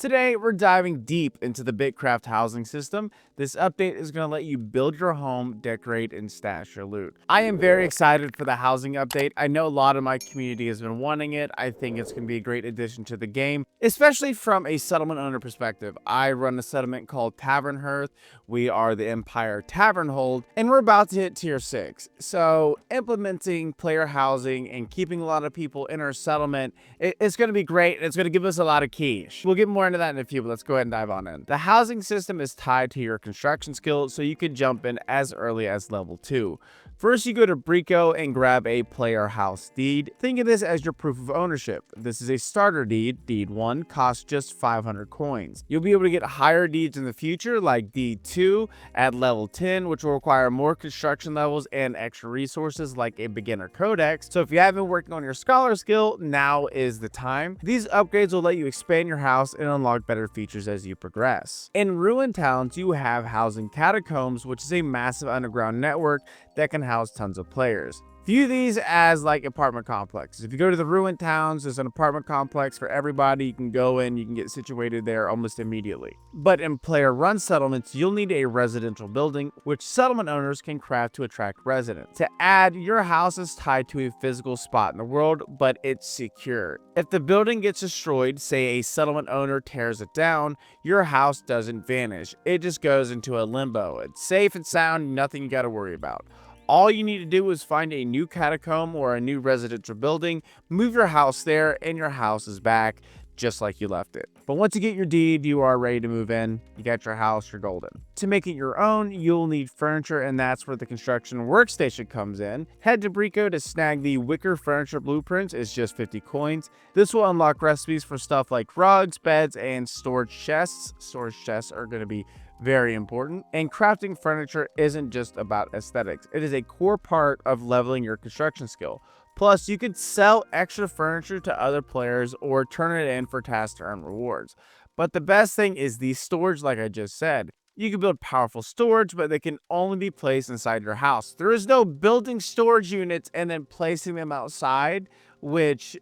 Today, we're diving deep into the BitCraft housing system. This update is going to let you build your home, decorate, and stash your loot. I am very excited for the housing update. I know a lot of my community has been wanting it. I think it's going to be a great addition to the game, especially from a settlement owner perspective. I run a settlement called Tavern Hearth. We are the Empire Tavern Hold, and we're about to hit tier 6. So implementing player housing and keeping a lot of people in our settlement, it's going to be great. It's going to give us a lot of cash. We'll get more into that in a few, but let's go ahead and dive on in. The housing system is tied to your construction skills, so you can jump in as early as level 2. First, you go to Brico and grab a player house deed. Think of this as your proof of ownership. This is a starter deed. Deed 1 costs just 500 coins. You'll be able to get higher deeds in the future, like deed 2 at level 10, which will require more construction levels and extra resources like a beginner codex. So if you have been working on your scholar skill, now is the time. These upgrades will let you expand your house and unlock better features as you progress. In ruined towns, you have housing Catacombs, which is a massive underground network that can house tons of players. View these as like apartment complexes. If you go to the ruined towns, there's an apartment complex for everybody. You can go in, you can get situated there almost immediately. But in player-run settlements, you'll need a residential building, which settlement owners can craft to attract residents. To add, your house is tied to a physical spot in the world, but it's secure. If the building gets destroyed, say a settlement owner tears it down, your house doesn't vanish. It just goes into a limbo. It's safe and sound, nothing you gotta worry about. All you need to do is find a new catacomb or a new residential building, move your house there, and your house is back just like you left it. But once you get your deed, you are ready to move in. You got your house, you're golden. To make it your own, you'll need furniture, and that's where the construction workstation comes in. Head to Brico to snag the wicker furniture blueprints. It's just 50 coins. This will unlock recipes for stuff like rugs, beds, and storage chests. Storage chests are going to be very important. And crafting furniture isn't just about aesthetics. It is a core part of leveling your construction skill. Plus, you can sell extra furniture to other players or turn it in for tasks to earn rewards. But the best thing is the storage, like I just said. You can build powerful storage, but they can only be placed inside your house. There is no building storage units and then placing them outside, which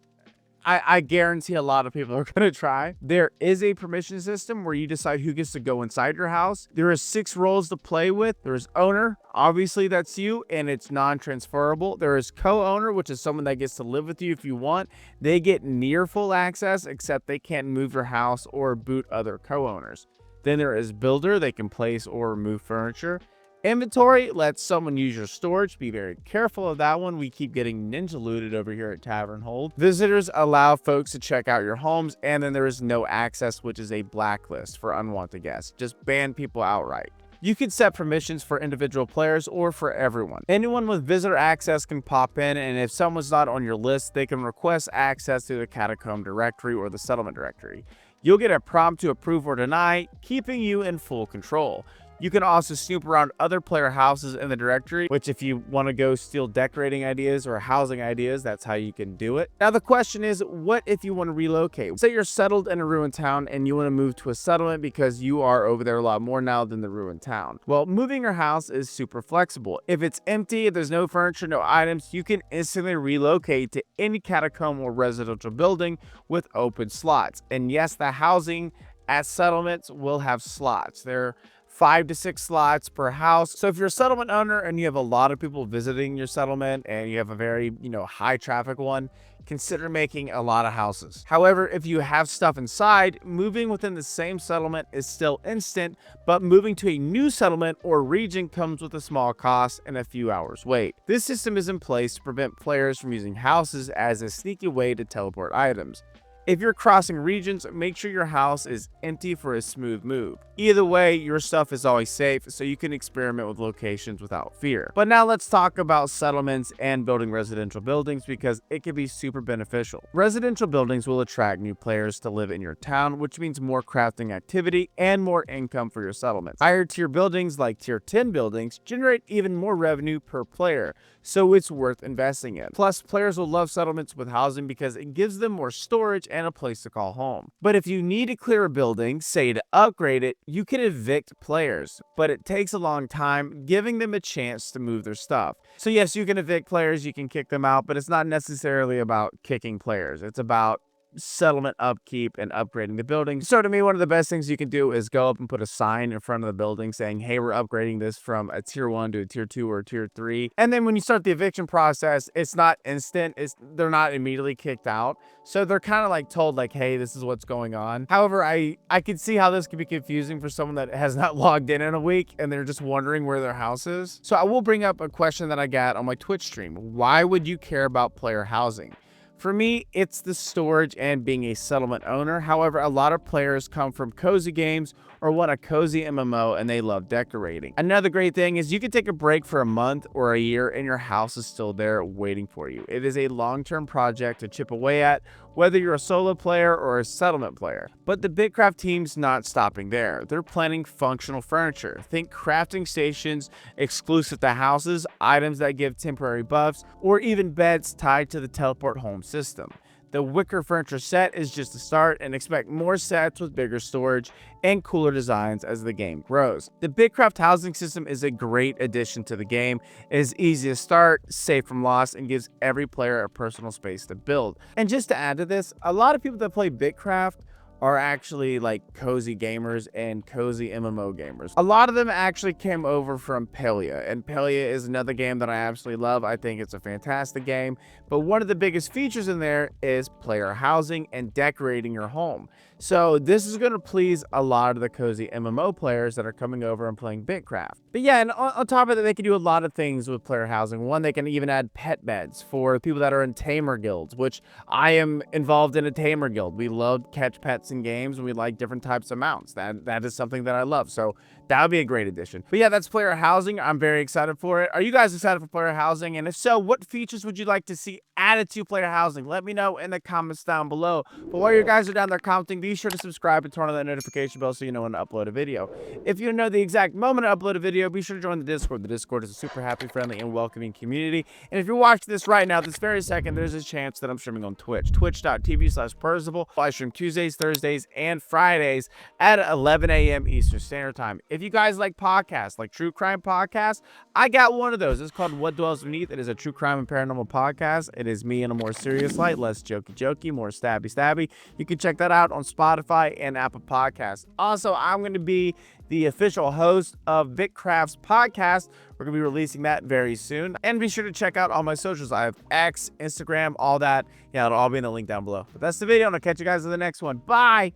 I guarantee a lot of people are going to try. There is a permission system where you decide who gets to go inside your house. There are 6 roles to play with. There is owner, obviously that's you, and it's non-transferable. There is co-owner, which is someone that gets to live with you if you want. They get near full access, except they can't move your house or boot other co-owners. Then there is builder. They can place or remove furniture. Inventory lets someone use your storage. Be very careful of that one. We keep getting ninja looted over here at Tavern Hold. Visitors allow folks to check out your homes, and then there is no access, which is a blacklist for unwanted guests. Just ban people outright. You can set permissions for individual players or for everyone. Anyone with visitor access can pop in, and if someone's not on your list, they can request access to the Catacomb directory or the settlement directory. You'll get a prompt to approve or deny, keeping you in full control. You can also snoop around other player houses in the directory, which if you want to go steal decorating ideas or housing ideas, that's how you can do it. Now the question is, what if you want to relocate? Say you're settled in a ruined town and you want to move to a settlement because you are over there a lot more now than the ruined town. Well, moving your house is super flexible. If it's empty, if there's no furniture, no items, you can instantly relocate to any catacomb or residential building with open slots. And yes, the housing at settlements will have slots. They're 5 to 6 slots per house. So if you're a settlement owner and you have a lot of people visiting your settlement and you have a very, high traffic one, consider making a lot of houses. However, if you have stuff inside, moving within the same settlement is still instant, but moving to a new settlement or region comes with a small cost and a few hours wait. This system is in place to prevent players from using houses as a sneaky way to teleport items. If you're crossing regions, make sure your house is empty for a smooth move. Either way, your stuff is always safe, so you can experiment with locations without fear. But now let's talk about settlements and building residential buildings because it can be super beneficial. Residential buildings will attract new players to live in your town, which means more crafting activity and more income for your settlements. Higher tier buildings like tier 10 buildings generate even more revenue per player, so it's worth investing in. Plus, players will love settlements with housing because it gives them more storage and a place to call home. But if you need to clear a building, say to upgrade it, you can evict players, but it takes a long time, giving them a chance to move their stuff. So yes, you can evict players, you can kick them out, but it's not necessarily about kicking players. It's about settlement upkeep and upgrading the building. So to me, one of the best things you can do is go up and put a sign in front of the building saying, hey, we're upgrading this from a tier 1 to a tier 2 or a tier 3. And then when you start the eviction process, it's not instant. They're not immediately kicked out. So they're kind of like told like, hey, this is what's going on. However, I can see how this could be confusing for someone that has not logged in a week and they're just wondering where their house is. So I will bring up a question that I got on my Twitch stream. Why would you care about player housing? For me, it's the storage and being a settlement owner. However, a lot of players come from cozy games or want a cozy MMO and they love decorating. Another great thing is you can take a break for a month or a year and your house is still there waiting for you. It is a long-term project to chip away at, whether you're a solo player or a settlement player. But the BitCraft team's not stopping there. They're planning functional furniture. Think crafting stations exclusive to houses, items that give temporary buffs, or even beds tied to the teleport home system. The wicker furniture set is just a start, and expect more sets with bigger storage and cooler designs as the game grows. The BitCraft housing system is a great addition to the game. It is easy to start, safe from loss, and gives every player a personal space to build. And just to add to this, a lot of people that play BitCraft are actually like cozy gamers and cozy MMO gamers. A lot of them actually came over from Palia, and Palia is another game that I absolutely love. I think it's a fantastic game, but one of the biggest features in there is player housing and decorating your home. So this is going to please a lot of the cozy MMO players that are coming over and playing BitCraft. But yeah, and on top of that, they can do a lot of things with player housing. One, they can even add pet beds for people that are in tamer guilds, which I am involved in a tamer guild. We love to catch pets in games, and we like different types of mounts. That is something that I love. So that would be a great addition. But yeah, that's player housing. I'm very excited for it. Are you guys excited for player housing? And if so, what features would you like to see added to player housing? Let me know in the comments down below. But while you guys are down there commenting, be sure to subscribe and turn on that notification bell so you know when to upload a video. If you know the exact moment to upload a video, be sure to join the Discord. The Discord is a super happy, friendly, and welcoming community. And if you're watching this right now, this very second, there's a chance that I'm streaming on Twitch. Twitch.tv/Perzival. I stream Tuesdays, Thursdays, and Fridays at 11 a.m. Eastern Standard Time. If you guys like podcasts, like true crime podcasts, I got one of those. It's called What Dwells Beneath. It is a true crime and paranormal podcast. It is me in a more serious light, less jokey, more stabby. You can check that out on Spotify and Apple Podcasts. Also, I'm going to be the official host of BitCraft's podcast. We're going to be releasing that very soon. And be sure to check out all my socials. I have X, Instagram, all that. Yeah, it'll all be in the link down below. But that's the video, and I'll catch you guys in the next one. Bye!